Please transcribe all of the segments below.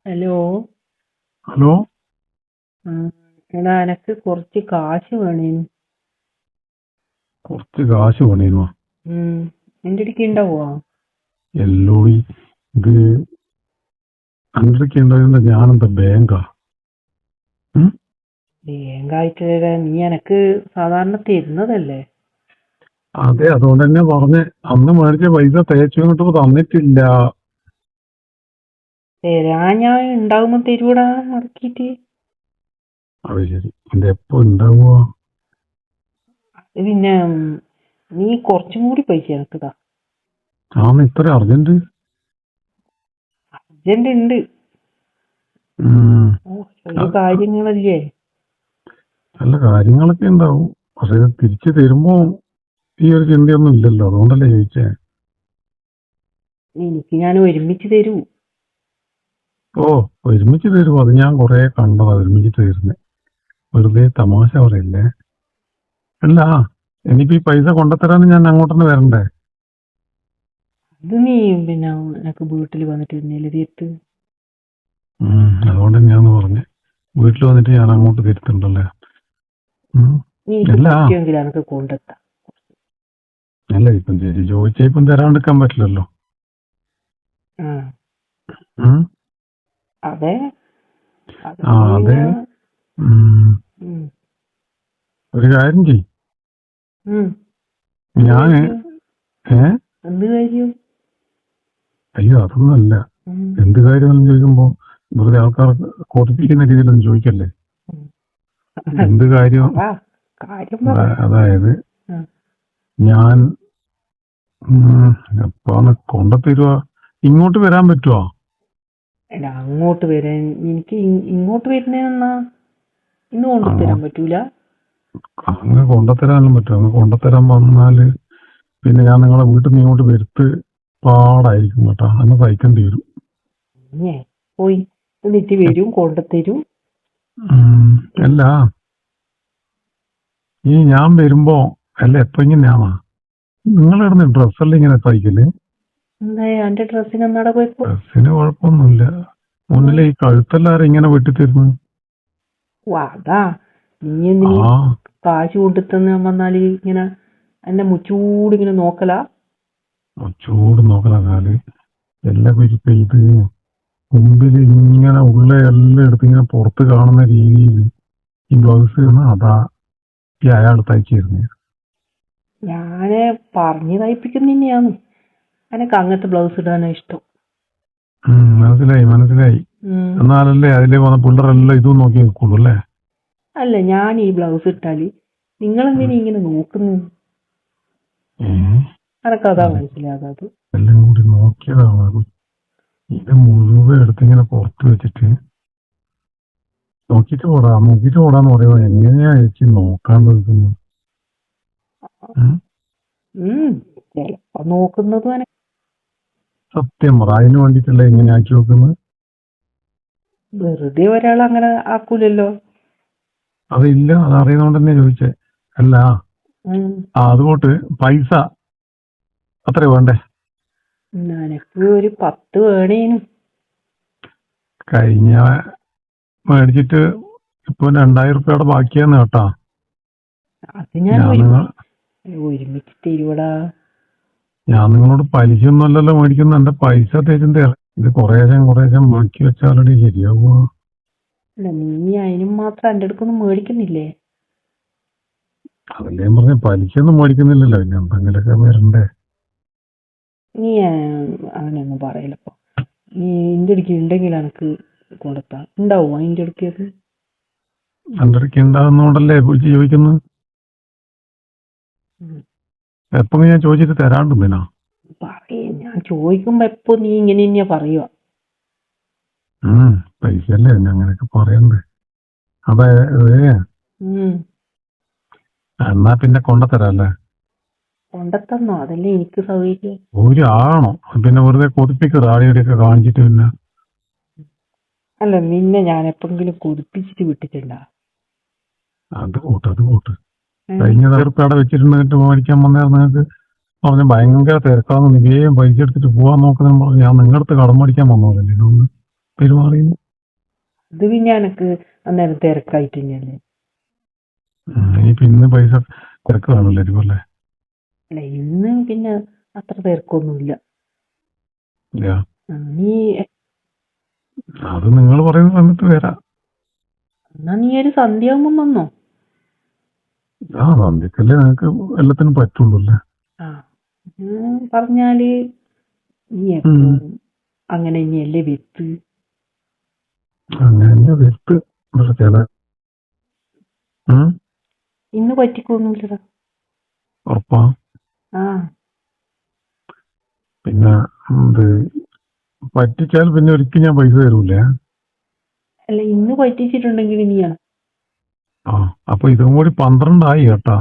Hello. Hello. എടാ എനക്ക് കുറച്ച് കാശ് വേണേനു. കുറച്ച് കാശ് വേണേനോ? എന്റെ അടുക്ക് ഉണ്ടാവോ? എല്ലോടി ഇത് അണ്ടൊക്കെ ഉണ്ടായിരുന്ന ഞാനെന്താ ബാങ്കാ? ബാങ്കായിട്ട് നീ എനക്ക് സാധാരണ തരുന്നതല്ലേ? അതെ, അതുകൊണ്ട് തന്നെ പറഞ്ഞ് അന്ന് മേടിച്ച പൈസ തേച്ചു ഇങ്ങോട്ട് തന്നിട്ടില്ല. തരാ ഞാൻ ഉണ്ടാവുമ്പോ തരൂടാ മുടക്കിട്ട്. അത് ശരി, ഇത് എപ്പോ ഉണ്ടാവുക? പിന്നെ നീ കുറച്ചും കൂടി പൈസ എനക്ക് താ. ആന്ന് ഇത്ര അർജന്റ്? അർജന്റ് ഉണ്ട്. ഒരു കാര്യങ്ങളല്ലേ? നല്ല കാര്യങ്ങളൊക്കെ ഉണ്ടാവും, പക്ഷെ ഇത് തിരിച്ചു തരുമ്പോ ഈ ഒരു ചിന്തയൊന്നും ഇല്ലല്ലോ, അതുകൊണ്ടല്ലേ ചോദിച്ചേ. എനിക്ക് ഞാൻ ഒരുമിച്ച് തരൂ. ഓ, ഒരുമിച്ച് തരുമോ? അത് ഞാൻ കൊറേ കണ്ടതാ ഒരുമിച്ച് തരുന്നേ. വെറുതെ തമാശ പറയല്ലേ. അല്ല, ഇനിയിപ്പോ ഈ പൈസ കൊണ്ടുത്തരാൻ ഞാൻ അങ്ങോട്ടൊന്ന് വരണ്ടേ? അത് നീ പിന്നെ എനക്ക് വീട്ടിൽ വന്നിട്ട് തന്നെയല്ലേ തീർത്ത്. അതുകൊണ്ട് ഞാൻ പറഞ്ഞേ, വീട്ടിൽ വന്നിട്ട് ഞാൻ അങ്ങോട്ട് തിരുത്തുണ്ടല്ലേ. നീ അല്ല പറ്റുമെങ്കിൽ എനക്ക് കൊണ്ടെത്താം. അല്ല, ഇപ്പം ചേച്ചി ചോദിച്ചാ ഇപ്പം തരാണ്ടിരിക്കാൻ പറ്റില്ലല്ലോ. അതെ. അതെ. ഒരു കാര്യം ചെയ്. ഞാന് എന്ത് കാര്യം? അയ്യോ, അതൊന്നുമല്ല. എന്ത് കാര്യമെന്ന് ചോദിക്കുമ്പോ വെറുതെ ആൾക്കാർ കൊതിപ്പിക്കുന്ന രീതിയിലൊന്നും ചോദിക്കല്ലേ. എന്ത് കാര്യം? അതായത് ഞാൻ എപ്പാണ് കൊണ്ടുത്തരുക? ഇങ്ങോട്ട് വരാൻ പറ്റുമോ? അല്ല, അങ്ങോട്ട് വരാൻ എനിക്ക് ഇങ്ങോട്ട് വരുന്നതെന്നാ ഇന്ന് കൊണ്ടുതരാൻ പറ്റൂല. അങ്ങ് കൊണ്ടുത്തരാനും പറ്റും. അങ്ങ് കൊണ്ടുത്തരാൻ വന്നാല് പിന്നെ ഞാൻ നിങ്ങളെ വീട്ടിൽ നിന്ന് ഇങ്ങോട്ട് വരുത്ത് പാടായിരിക്കും കേട്ടോ. അന്ന് സഹിക്കേണ്ടി വരും. പോയി എന്നിട്ട് വരും, കൊണ്ടുത്തരും. അല്ല, ഈ ഞാൻ വരുമ്പോ അല്ല എപ്പോ ഇങ്ങനെയാണോ നിങ്ങളിടുന്ന ഡ്രസ്സെല്ലാം ഇങ്ങനെ തയ്ക്കല്? എന്താ എന്റെ ഡ്രസ്സിന് എന്നാടെ പോയപ്പോ? ഡ്രസ്സിന് കുഴപ്പമൊന്നുമില്ല. മുന്നിലെ ഈ കഴുത്തെല്ലാരും ഇങ്ങനെ വെട്ടിത്തരുന്നു. അതാ നീ എന്തിനീ കാശ് കൊണ്ടുത്തന്ന് വന്നാല് ഇങ്ങനെ എന്നെ മുച്ചൂട് ഇങ്ങനെ നോക്കലാ? ചൂട് നോക്കലാല് എല്ലാം ഇപ്പൊ ഇത് മുമ്പിൽ ഇങ്ങനെ ഉള്ള എല്ലാം എടുത്ത് ഇങ്ങനെ പുറത്ത് കാണുന്ന രീതിയിൽ ഈ ബ്ലൗസ് അതാ ഈ അയാൾ തയ്ച്ചിരുന്നത്. ഞാന് പറഞ്ഞു തയ്പ്പിക്കുന്നതന്നെയാണ്. എനക്ക് അങ്ങനത്തെ ബ്ലൗസ് ഇടാനാ ഇഷ്ടം. മനസ്സിലായി. എന്നാലല്ലേ അതിലെ വന്ന പിള്ളേരെല്ലാം ഇതും നോക്കി നിൽക്കുള്ളൂ അല്ലേ? അല്ല, ഞാൻ ഈ ബ്ലൗസ് ഇട്ടാല് നിങ്ങളെന്തിനാ ഇങ്ങനെ നോക്കുന്നു? എനക്കതാ മനസ്സിലാകാത്. എല്ലാം കൂടി നോക്കിയതാണ്. ഇത് മുഴുവൻ എടുത്തിങ്ങനെ പുറത്ത് വെച്ചിട്ട് നോക്കിട്ട് ഓടാന്ന് പറയുമ്പോ എങ്ങനെയാ ചേച്ചി നോക്കാണ്ട് നിൽക്കുന്നു? ചെലപ്പോ നോക്കുന്നതും സത്യം പറ, അതിന് വേണ്ടിട്ടല്ലേ ഇങ്ങനെ ആക്കി നോക്കുന്നത്? വെറുതെ ഒരാൾ അങ്ങനെ ആക്കൂലല്ലോ. അതില്ല, അതറിയുന്നോണ്ട് തന്നെ ചോദിച്ചേ. അല്ല, അതുകൊണ്ട് പൈസ അത്ര വേണ്ടേ? എനക്ക് ഒരു 10 വേണേനും. കഴിഞ്ഞ മേടിച്ചിട്ട് ഇപ്പൊ 2000 റുപ്യയുടെ ബാക്കിയാന്ന് കേട്ടാ. അത് ഞാൻ ഒരുമിച്ച് തരുവടാ. ഞാൻ നിങ്ങളോട് പലിശ ഒന്നുമല്ലല്ലോ മേടിക്കുന്ന. എന്റെ പൈസ തേച്ചും ഇത് കുറേശ്ശം മാറ്റി വെച്ചാലേ ശരിയാവുക. അല്ല, നീ അതിനും മാത്രം എന്റെ അടുക്കൊന്നും മേടിക്കുന്നില്ലേ? അതല്ലേ ഞാൻ പറഞ്ഞ, പലിശ ഒന്നും മേടിക്കുന്നില്ലല്ലോ, പിന്നെ എന്തെങ്കിലുമൊക്കെ വരണ്ടേ? നീ അങ്ങനെയൊന്നും പറയലപ്പോ. നീ എന്റെ അടുക്ക് ഉണ്ടെങ്കിൽ എനക്ക് കൊടുത്താ ഉണ്ടാവും. അതിന്റെ അടുക്ക് അത് എന്റെ അടുക്ക് ഉണ്ടാകുന്നോണ്ടല്ലേ വിളിച്ച് ചോദിക്കുന്നത്. എപ്പോ ഞാൻ ചോദിച്ചിട്ട് തരാണ്ടെന്നാ ഞാൻ ചോദിക്കുമ്പോ എപ്പോ നീ ഇങ്ങനെ തന്നെയാ പറയുക. പൈസ അല്ലേ അങ്ങനെയൊക്കെ പറയണ്ടേ? അതെ, എന്നാ പിന്നെ കൊണ്ടുത്തരാല്ലേ? കൊണ്ടത്തന്നോ? അതല്ലേ എനിക്ക് സൗകര്യം. ആണോ? പിന്നെ വെറുതെ കൊതിപ്പിക്കുക ആടിയൊക്കെ കാണിച്ചിട്ട് പിന്നെ. അല്ല, നിന്നെ ഞാൻ എപ്പോഴെങ്കിലും കൊതിപ്പിച്ചിട്ട് വിട്ടിട്ടുണ്ടാ? അത് കൂട്ട്. കഴിഞ്ഞ തീർപ്പയുടെ വെച്ചിട്ടുണ്ടെങ്കിൽ മേടിക്കാൻ വന്നേരം നിങ്ങൾക്ക് പറഞ്ഞ ഭയങ്കര തിരക്കാന്ന്, വേഗം പൈസ എടുത്തിട്ട് പോവാൻ നോക്കുന്ന പറഞ്ഞു. ഞാൻ നിങ്ങളുടെ അടുത്ത് കടം മേടിക്കാൻ വന്നോളൂ. പെരുമാറിയത്? ഇത് പിന്നെ എനക്ക് അന്നേരം തിരക്കായിട്ട് തന്നെയല്ലേ. ഇനിയിപ്പോ ഇന്ന് പൈസ തിരക്ക് കാണില്ലായിരിക്കും അല്ലേ? അല്ല ഇന്ന് പിന്നെ അത്ര തിരക്കൊന്നുമില്ല. ഇല്ല. നീ അത് നിങ്ങൾ പറയുന്ന സമയത്ത് വരാം. എന്നാ നീ ഒരു സന്ധ്യയാകുമ്പം വന്നോ. സന്ധ്യക്കല്ലേ നിങ്ങൾക്ക് എല്ലാത്തിനും പറ്റുള്ളൂ അല്ലേ? ആ പറഞ്ഞാല് നീ എപ്പോഴും അങ്ങനെ ഇനിയല്ലേ വെത്ത്. അങ്ങനെ വെത്ത് ചില ഇന്ന് പറ്റിക്കൊന്നുമില്ലടാ. ഉറപ്പാ? ആ പിന്നെ ഇത് പറ്റിച്ചാൽ പിന്നെ ഒരിക്കലും ഞാൻ പൈസ തരൂലേ? അല്ല ഇന്ന് പറ്റിച്ചിട്ടുണ്ടെങ്കിൽ നീയാണ്. അപ്പൊ ഇതും കൂടി 12 ആയി കേട്ടാ.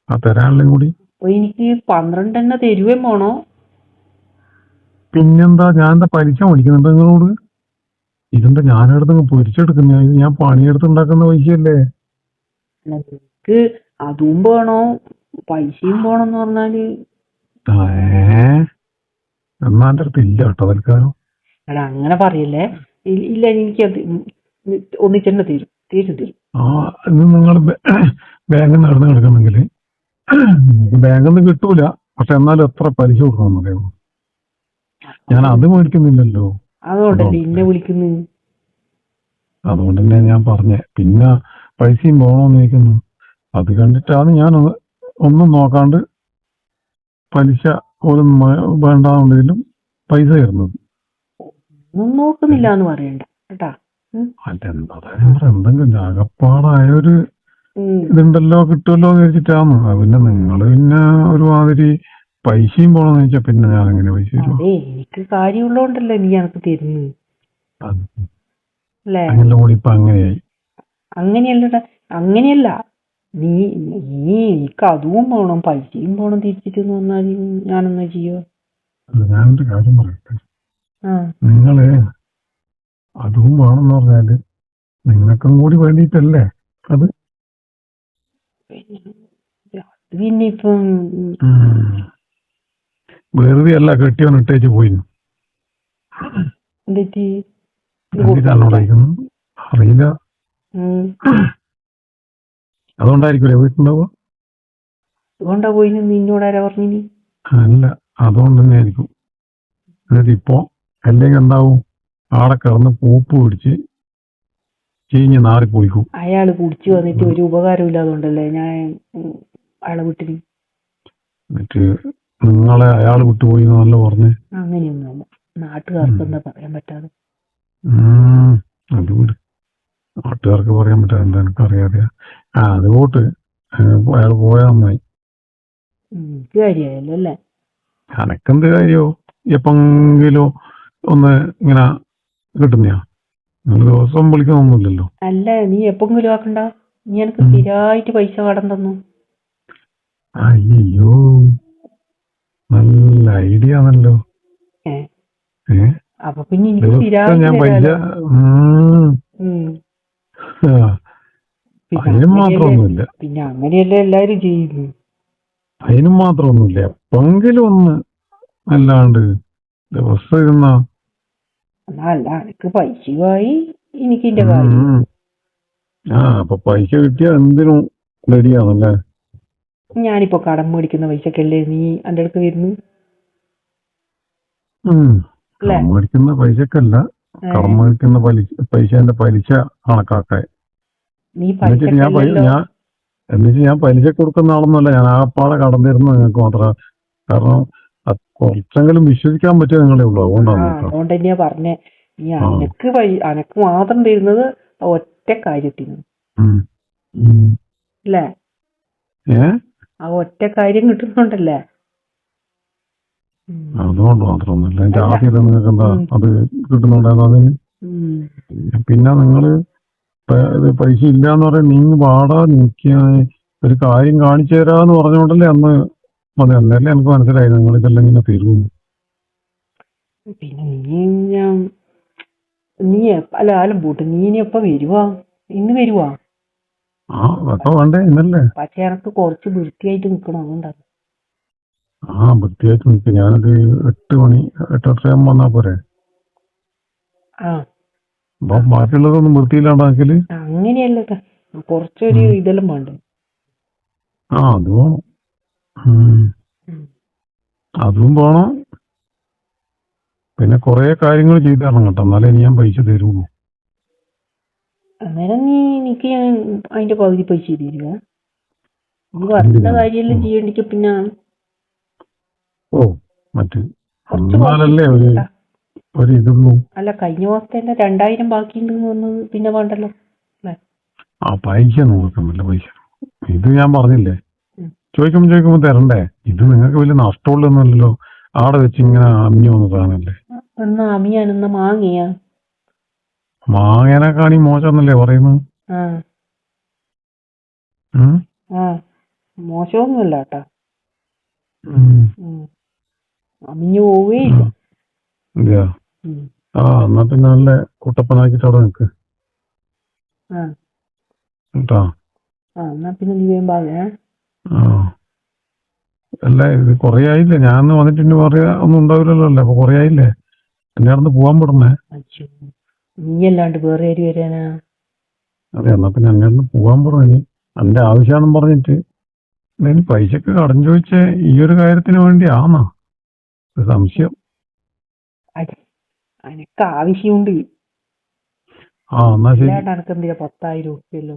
ആ തരാനുള്ളതും കൂടി. അപ്പൊ എനിക്ക് 12 തന്നെ തരുവേം വേണോ? പിന്നെന്താ, ഞാൻ എന്താ പലിശ മേടിക്കുന്നുണ്ട് നിങ്ങളോട്? ഇതെന്താ ഞാനെടുത്ത് പൊരിച്ചെടുക്കുന്ന? ഇത് ഞാൻ പണിയെടുത്തുണ്ടാക്കുന്ന പൈസയല്ലേ? നിനക്ക് അതും വേണോ പൈസയും വേണമെന്ന് പറഞ്ഞാല് എന്നാ എന്റെ അടുത്ത് ഇല്ല കേട്ടോ തൽക്കാലം. എടാ അങ്ങനെ പറയല്ലേ. ഇല്ല എനിക്കത് ഒന്നിച്ചെന്നെ തരും. ഇത് നിങ്ങൾ ബാങ്കിൽ നടന്ന് കിടക്കുന്നെങ്കിൽ ബാങ്കിൽ നിന്ന് കിട്ടൂല. പക്ഷെ എന്നാലും എത്ര പലിശ കൊടുക്കണം അറിയാമോ? ഞാൻ അത് മേടിക്കുന്നില്ലല്ലോ. അതുകൊണ്ടല്ലേ എന്നെ വിളിക്കുന്നത്. അതുകൊണ്ട് തന്നെ ഞാൻ പറഞ്ഞേ. പിന്നെ പൈസയും പോകണമെന്ന് ചോദിക്കുന്നു. അത് കണ്ടിട്ടാണ് ഞാൻ ഒന്നും നോക്കാണ്ട് പലിശ പോലും വേണ്ടാന്നുണ്ടെങ്കിലും പൈസ തരുന്നത്. ഒന്നും നോക്കുന്നില്ല എന്ന് പറയണ്ട കേട്ടാ. എന്തെങ്കിലും അകപ്പാടായ ഒരു ഇതുണ്ടല്ലോ കിട്ടുമല്ലോ എന്ന് വെച്ചിട്ടാണ്. പിന്നെ നിങ്ങൾ പിന്നെ ഒരുമാതിരി പൈസയും പോണെന്ന് വെച്ചാ പിന്നെ ഞാൻ എങ്ങനെ പൈസ തരും? എനിക്ക് കാര്യമുള്ളോണ്ടല്ലേ നീ എനക്ക് തരുന്നത് അല്ലേ? ഇപ്പൊ അങ്ങനെയായി. അങ്ങനെയല്ലടാ, അങ്ങനെയല്ല. നീ എനിക്ക് അതും പോണം പൈസയും പോണം തിരിച്ചിട്ട് വന്നാൽ ഞാനെന്നാ ചെയ്യോ? ഞാനൊരു കാര്യം പറയട്ടെ. നിങ്ങള് അതും വേണമെന്ന് പറഞ്ഞാല് നിങ്ങൾക്കും കൂടി വേണ്ടിയിട്ടല്ലേ അത്? പിന്നെ ഇപ്പം വെറുതെ അല്ല കെട്ടിയോൻ ഇട്ടേച്ച് പോയി. അറിയില്ല. അതുകൊണ്ടായിരിക്കൂലേ വീട്ടുണ്ടാവുക? അതുകൊണ്ടാ പോയി നിന്നോടാരാ പറഞ്ഞു? അല്ല, അതുകൊണ്ട് തന്നെ ആയിരിക്കും. എന്നിട്ട് ഇപ്പൊ അല്ലെങ്കിൽ എന്താവും? ആടെ കിടന്ന് പൂപ്പ് പിടിച്ച് ചീഞ്ഞ് നാറി പോയിക്കും. അയാള് കുടിച്ചു വന്നിട്ട് ഒരു ഉപകാരം ഇല്ലാതുകൊണ്ടല്ലേ ഞാൻ അയാളെ വിട്ടിന്. എന്നിട്ട് നിങ്ങളെ അയാൾ വിട്ടുപോയി എന്നല്ല പറഞ്ഞേ? അങ്ങനെയൊന്നുമല്ല, നാട്ടുകാർക്ക് എന്താ പറയാൻ പറ്റാതെ. അത് വിട്, നാട്ടുകാർക്ക് പറയാൻ പറ്റാതെ എന്താ എനിക്കറിയാതെ. അത് പോട്ട്, അയാൾ പോയാ നന്നായി. കാര്യമായല്ലോ അല്ലേ? അനക്കെന്ത് കാര്യോ? എപ്പെങ്കിലോ ഒന്ന് ഇങ്ങനെ കിട്ടുന്നയാ? നിങ്ങൾ ദിവസം വിളിക്കുന്നൊന്നുമില്ലല്ലോ. അല്ല, നീ എപ്പെങ്കിലും ആക്കണ്ട. നീ എനിക്ക് സ്ഥിരമായിട്ട് പൈസ കടം തന്നു. അയ്യോ, നല്ല ഐഡിയ ആണല്ലോ. അപ്പൊ പിന്നെ ഞാൻ പൈസ അതിനും മാത്രമൊന്നുമില്ല. പിന്നെ അങ്ങനെയല്ലേ എല്ലാരും ചെയ്യുന്നു. അതിനും മാത്രമൊന്നുമില്ല, എപ്പെങ്കിലും ഒന്ന് അല്ലാണ്ട് ദിവസം ഇരുന്ന. അല്ല, എനിക്ക് പൈസയായി എനിക്ക് എന്റെ കാര്യം. അപ്പൊ പൈസ കിട്ടിയ എന്തിനും റെഡിയാണല്ലേ? ഞാനിപ്പോ കടം മേടിക്കുന്ന പൈസക്കല്ലേ നീ എന്റെ അടുത്ത് വരുന്നു? കടം മേടിക്കുന്ന പൈസക്കല്ല, കടം മേടിക്കുന്ന പൈസന്റെ പലിശ കണക്കാക്കാൻ. എന്നിട്ട് ഞാൻ പലിശ കൊടുക്കുന്ന ആളൊന്നുമല്ല. ഞാൻ ആകപ്പാടെ കടം തരുന്നു നിങ്ങൾക്ക് മാത്രം. കാരണം കുറച്ചെങ്കിലും വിശ്വസിക്കാൻ പറ്റിയ നിങ്ങളെ ഉള്ളൂ. അതുകൊണ്ട് തന്നെയാ പറഞ്ഞേ, നീ അനക്ക് മാത്രം തരുന്നത് ഒറ്റ കാര്യത്തിന് അല്ലേ? ആ ഒറ്റ കാര്യം കിട്ടുന്നുണ്ടല്ലേ? അതുകൊണ്ട് മാത്രമൊന്നുമില്ല. എന്റെ ആദ്യം നിങ്ങൾക്ക് എന്താ അത് കിട്ടുന്നുണ്ടായിരുന്നു അതിന്? പിന്നെ നിങ്ങള് പൈസ ഇല്ലാന്ന് പറയാൻ നീ പാടാ നിൽക്കുക. ഒരു കാര്യം കാണിച്ചു തരാന്ന് പറഞ്ഞോണ്ടല്ലേ അന്ന് മതി. അന്നേരല്ലേ എനിക്ക് മനസ്സിലായി നിങ്ങൾ ഇതെല്ലാം ഇങ്ങനെ തരുമെന്ന്. പിന്നെ നീ അല്ല ആലം പോട്ട്, നീ ഇനി എപ്പ വരുവാ? ഇന്ന് വരുവാ? അപ്പൊ വേണ്ടേ ഇന്നല്ലേ? പക്ഷെ എനക്ക് കുറച്ച് വൃത്തിയായിട്ട് നിക്കണം, അതുകൊണ്ടാണ്. വൃത്തിയായിട്ട് നിൽക്കും. ഞാനൊരു 8 മണി 8:30 ആകുമ്പോ വന്നാ പോരെ? ആ അപ്പൊ ബാക്കിയുള്ളതൊന്നും വൃത്തിയില്ലാണ്ടാക്കല്. അങ്ങനെയല്ല ട്ടാ. കുറച്ചൊരു ഇതെല്ലാം വേണ്ടേ. ആ അത് വേണം. ഉം. ഉം. അതും വേണം. പിന്നെ കൊറേ കാര്യങ്ങൾ ചെയ്തു തരണം കേട്ടോ, എന്നാലേ ഇനി ഞാൻ പൈസ തരുള്ളൂ. അന്നേരം എനിക്ക് ഞാൻ അതിന്റെ പകുതി പൈസ തരിക. ഈ വർഷ എന്തിനാ? കാര്യമെല്ലാം ചെയ്യണ്ടിക്ക് പിന്നെ ഓ മറ്റേ കുറച്ച് എന്നാലല്ലേ ബാക്കി. ഒരു ഇതുള്ളൂ. അല്ല, കഴിഞ്ഞ മാസത്തെ 2000 ബാക്കിയുണ്ടെന്ന് പറഞ്ഞത് പിന്നെ വേണ്ടല്ലോ അല്ലേ? ആ പൈസ നോക്കുന്നില്ല പൈസ. ഇത് ഞാൻ പറഞ്ഞില്ലേ, ഉം. ചോദിക്കുമ്പോ തരണ്ടേ. ഇത് നിങ്ങൾക്ക് വലിയ നഷ്ടമുള്ളൊന്നുമല്ലല്ലോ. ആടെ വെച്ച് ഇങ്ങനെ അമിഞ്ഞു വന്ന സാധനല്ലേ. എന്നാ അമിയാനെന്നാ മാങ്ങിയാ? മാങ്ങേനെക്കാണി മോശമെന്നല്ലേ പറയുന്നത്. ആ ഉം? ആ മോശമൊന്നുമല്ല കേട്ടാ. ഉം. അമിഞ്ഞു പോവേ ഇല്ല. ഇതെയോ? ഉം. ആ എന്നാ പിന്നെ നല്ല കുട്ടപ്പനാക്കിട്ട് അവിടെ നിൽക്ക് ആ കേട്ടോ. എന്നാ പിന്നെ നീ വേമ്പാകെ. ആ അല്ല ഇത് കൊറേ ആയില്ലേ, ഞാൻ വന്നിട്ട് പറയാ ഒന്നും ഉണ്ടാവില്ലല്ലോ അല്ലേ. അപ്പൊ കൊറേ ആയില്ലേ എന്നെ അടുത്ത് പോവാൻ പെടുന്നേ. അച്ഛോ, നീ അല്ലാണ്ട് വേറെ ആര് വരാനാ? അതെ, എന്നാ പിന്നെ എന്നെ അടുത്ത് പോവാൻ പറഞ്ഞു. എന്റെ ആവശ്യമാണെന്ന് പറഞ്ഞിട്ട് ഇനി പൈസക്ക് കടം ചോദിച്ച ഈ ഒരു കാര്യത്തിന് വേണ്ടി ആന്നാ ഒരു സംശയം. അനക്ക് ആവശ്യമുണ്ട്. ആ എന്നാ ശരി. അല്ലാണ്ട് എനക്ക് എന്തിനാ 10,000 ഉറുപ്പിയല്ലോ.